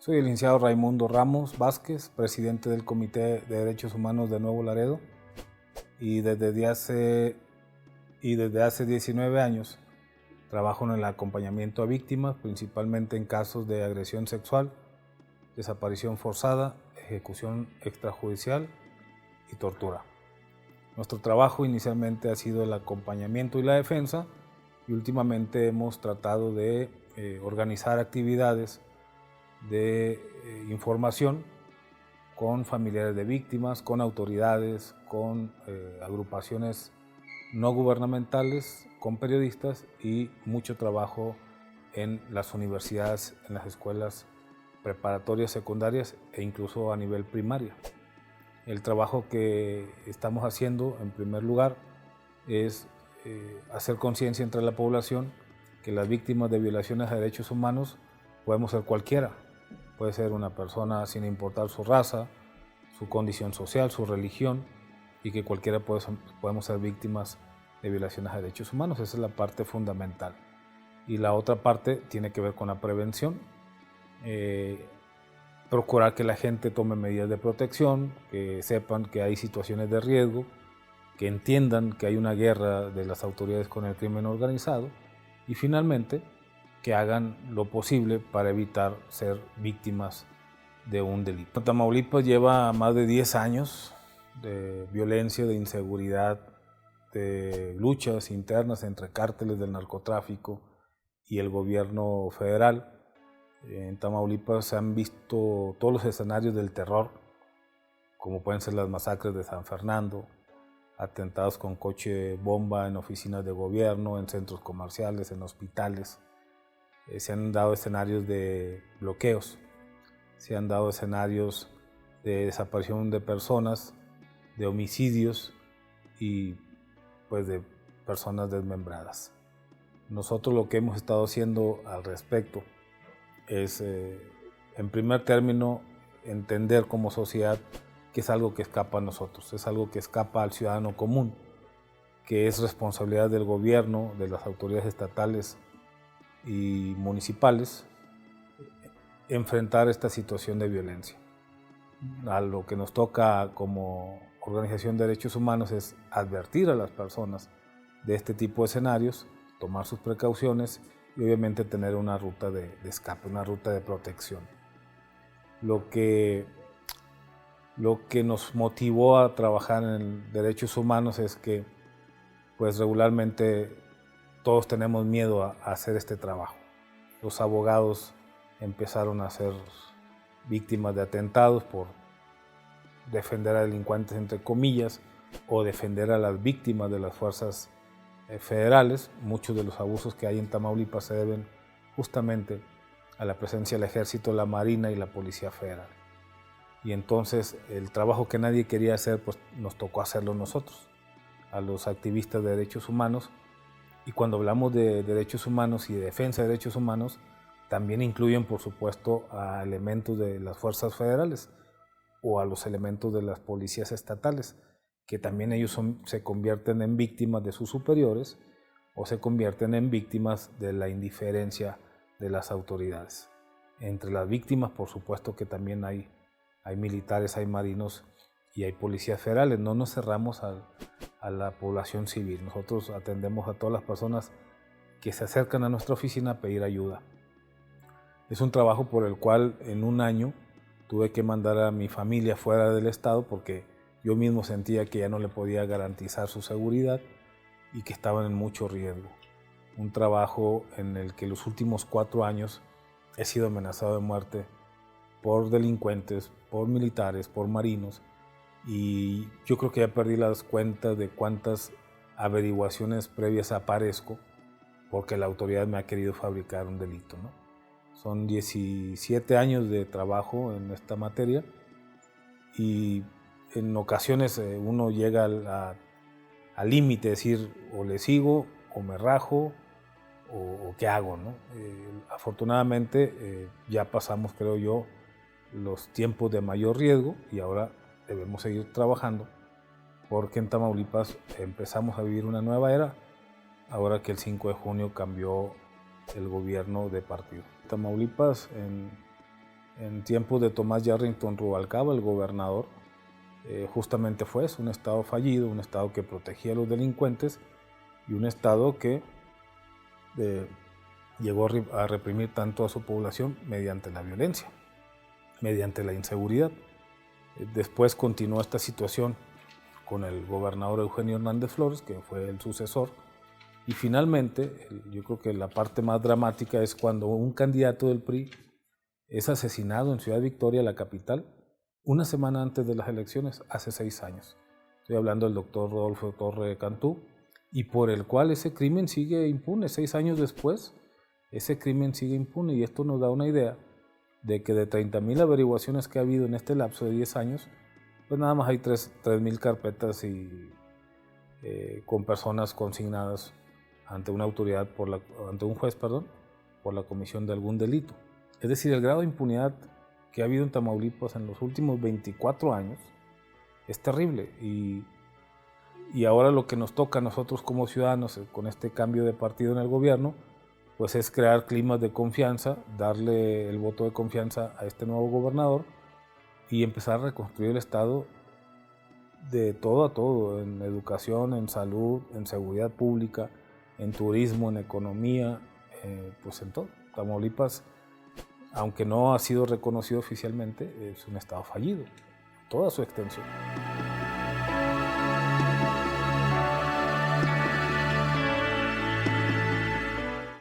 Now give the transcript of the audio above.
Soy el licenciado Raimundo Ramos Vázquez, presidente del Comité de Derechos Humanos de Nuevo Laredo, y desde hace 19 años trabajo en el acompañamiento a víctimas, principalmente en casos de agresión sexual, desaparición forzada, ejecución extrajudicial y tortura. Nuestro trabajo inicialmente ha sido el acompañamiento y la defensa, y últimamente hemos tratado de organizar actividades de información con familiares de víctimas, con autoridades, con agrupaciones no gubernamentales, con periodistas y mucho trabajo en las universidades, en las escuelas preparatorias, secundarias e incluso a nivel primaria. El trabajo que estamos haciendo en primer lugar es hacer conciencia entre la población que las víctimas de violaciones a derechos humanos podemos ser cualquiera. Puede ser una persona sin importar su raza, su condición social, su religión, y que cualquiera podemos ser víctimas de violaciones a derechos humanos. Esa es la parte fundamental. Y la otra parte tiene que ver con la prevención. Procurar que la gente tome medidas de protección, que sepan que hay situaciones de riesgo, que entiendan que hay una guerra de las autoridades con el crimen organizado y finalmente que hagan lo posible para evitar ser víctimas de un delito. Tamaulipas lleva más de 10 años de violencia, de inseguridad, de luchas internas entre cárteles del narcotráfico y el gobierno federal. En Tamaulipas se han visto todos los escenarios del terror, como pueden ser las masacres de San Fernando, atentados con coche bomba en oficinas de gobierno, en centros comerciales, en hospitales. Se han dado escenarios de bloqueos, se han dado escenarios de desaparición de personas, de homicidios y pues de personas desmembradas. Nosotros lo que hemos estado haciendo al respecto es, en primer término, entender como sociedad que es algo que escapa a nosotros, es algo que escapa al ciudadano común, que es responsabilidad del gobierno, de las autoridades estatales y municipales, enfrentar esta situación de violencia. A lo que nos toca como organización de derechos humanos es advertir a las personas de este tipo de escenarios, tomar sus precauciones y obviamente tener una ruta de escape, una ruta de protección. Lo que nos motivó a trabajar en derechos humanos es que pues regularmente todos tenemos miedo a hacer este trabajo. Los abogados empezaron a ser víctimas de atentados por defender a delincuentes entre comillas o defender a las víctimas de las fuerzas federales. Muchos de los abusos que hay en Tamaulipas se deben justamente a la presencia del Ejército, la Marina y la Policía Federal. Y entonces el trabajo que nadie quería hacer, pues nos tocó hacerlo nosotros, a los activistas de derechos humanos. Y cuando hablamos de derechos humanos y de defensa de derechos humanos, también incluyen, por supuesto, a elementos de las fuerzas federales o a los elementos de las policías estatales, que también ellos se convierten en víctimas de sus superiores o se convierten en víctimas de la indiferencia de las autoridades. Entre las víctimas, por supuesto que también hay militares, hay marinos y hay policías federales. No nos cerramos a la población civil. Nosotros atendemos a todas las personas que se acercan a nuestra oficina a pedir ayuda. Es un trabajo por el cual en un año tuve que mandar a mi familia fuera del estado porque yo mismo sentía que ya no le podía garantizar su seguridad y que estaban en mucho riesgo. Un trabajo en el que los últimos 4 años he sido amenazado de muerte por delincuentes, por militares, por marinos, y yo creo que ya perdí las cuentas de cuántas averiguaciones previas aparezco porque la autoridad me ha querido fabricar un delito, ¿no? Son 17 años de trabajo en esta materia y en ocasiones uno llega al límite de decir o le sigo o me rajo o qué hago, ¿no? Afortunadamente ya pasamos, creo yo, los tiempos de mayor riesgo y ahora debemos seguir trabajando porque en Tamaulipas empezamos a vivir una nueva era ahora que el 5 de junio cambió el gobierno de partido. Tamaulipas En tiempos de Tomás Yarrington Rubalcaba, el gobernador, justamente fue eso, un estado fallido, un estado que protegía a los delincuentes y un estado que llegó a reprimir tanto a su población mediante la violencia, mediante la inseguridad. Después continuó esta situación con el gobernador Eugenio Hernández Flores, que fue el sucesor, y finalmente, yo creo que la parte más dramática es cuando un candidato del PRI es asesinado en Ciudad Victoria, la capital, una semana antes de las elecciones, hace 6 años. Estoy hablando del doctor Rodolfo Torre Cantú, y por el cual ese crimen sigue impune. 6 años después, ese crimen sigue impune, y esto nos da una idea de que de 30,000 averiguaciones que ha habido en este lapso de 10 años, pues nada más hay 3,000 carpetas con personas consignadas ante una autoridad, ante un juez, por la comisión de algún delito. Es decir, el grado de impunidad que ha habido en Tamaulipas en los últimos 24 años es terrible, y ahora lo que nos toca a nosotros como ciudadanos con este cambio de partido en el gobierno, pues es crear climas de confianza, darle el voto de confianza a este nuevo gobernador y empezar a reconstruir el Estado de todo a todo, en educación, en salud, en seguridad pública, en turismo, en economía, pues en todo. Tamaulipas, aunque no ha sido reconocido oficialmente, es un estado fallido, toda su extensión.